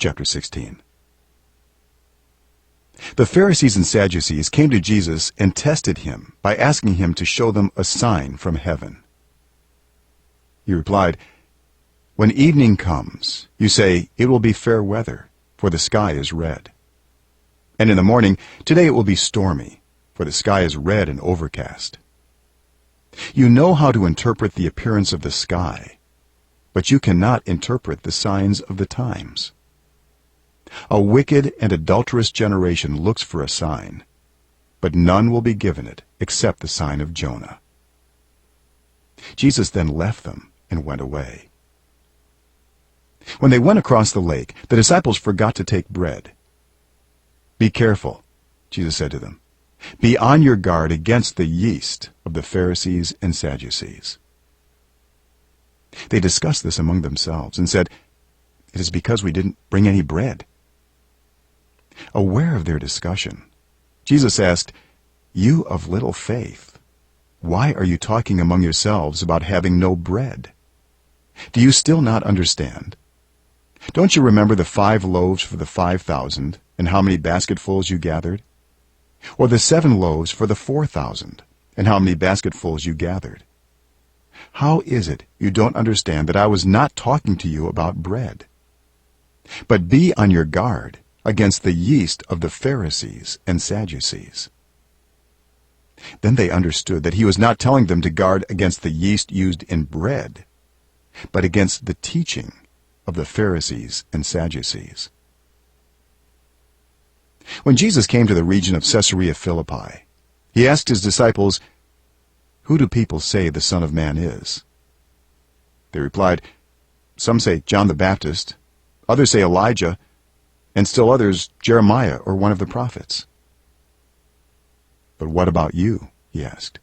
chapter 16. The Pharisees and Sadducees came to Jesus and tested him by asking him to show them a sign from heaven. He replied, "When evening comes, you say, 'It will be fair weather, for the sky is red.' And in the morning, 'Today it will be stormy, for the sky is red and overcast.' You know how to interpret the appearance of the sky, but you cannot interpret the signs of the times. A wicked and adulterous generation looks for a sign, but none will be given it except the sign of Jonah." Jesus then left them and went away. When they went across the lake, the disciples forgot to take bread. "Be careful," Jesus said to them. "Be on your guard against the yeast of the Pharisees and Sadducees." They discussed this among themselves and said, "It is because we didn't bring any bread." Aware of their discussion, Jesus asked, "You of little faith, why are you talking among yourselves about having no bread? Do you still not understand? Don't you remember the 5 loaves for the 5,000 and how many basketfuls you gathered? Or the 7 loaves for the 4,000 and how many basketfuls you gathered? How is it you don't understand that I was not talking to you about bread? But be on your guard against the yeast of the Pharisees and Sadducees." Then they understood that he was not telling them to guard against the yeast used in bread, but against the teaching of the Pharisees and Sadducees. When Jesus came to the region of Caesarea Philippi, he asked his disciples, "Who do people say the Son of Man is?" They replied, "Some say John the Baptist, others say Elijah, and still others Jeremiah or one of the prophets." "But what about you?" he asked.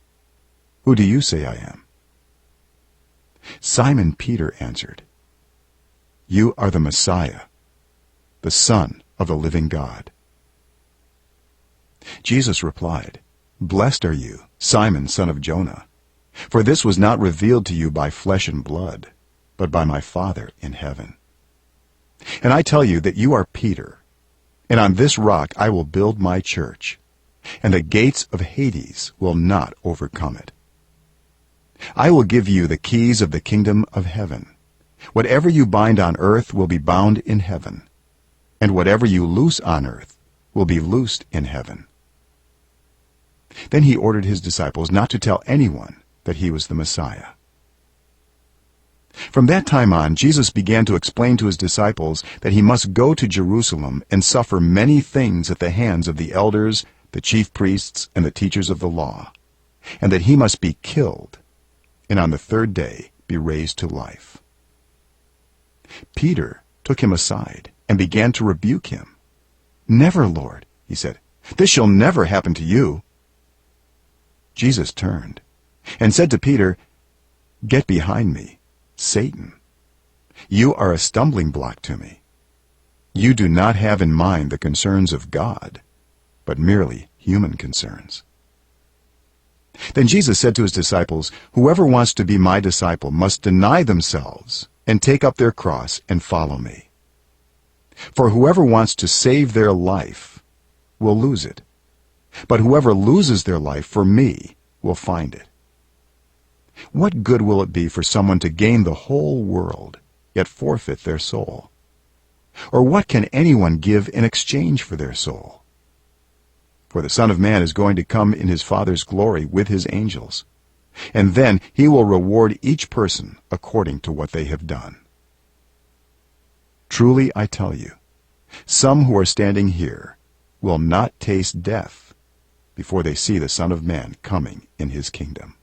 "Who do you say I am?" Simon Peter answered, "You are the Messiah, the Son of the living God." Jesus replied, "Blessed are you, Simon, son of Jonah, for this was not revealed to you by flesh and blood, but by my Father in heaven. And I tell you that you are Peter, and on this rock I will build my church, and the gates of Hades will not overcome it. I will give you the keys of the kingdom of heaven. Whatever you bind on earth will be bound in heaven, and whatever you loose on earth will be loosed in heaven." Then he ordered his disciples not to tell anyone that he was the Messiah. From that time on, Jesus began to explain to his disciples that he must go to Jerusalem and suffer many things at the hands of the elders, the chief priests, and the teachers of the law, and that he must be killed, and on the 3rd day be raised to life. Peter took him aside and began to rebuke him. "Never, Lord," he said, "this shall never happen to you." Jesus turned and said to Peter, "Get behind me, Satan. You are a stumbling block to me. You do not have in mind the concerns of God, but merely human concerns." Then Jesus said to his disciples, "Whoever wants to be my disciple must deny themselves and take up their cross and follow me. For whoever wants to save their life will lose it, but whoever loses their life for me will find it. What good will it be for someone to gain the whole world, yet forfeit their soul? Or what can anyone give in exchange for their soul? For the Son of Man is going to come in his Father's glory with his angels, and then he will reward each person according to what they have done. Truly I tell you, some who are standing here will not taste death before they see the Son of Man coming in his kingdom."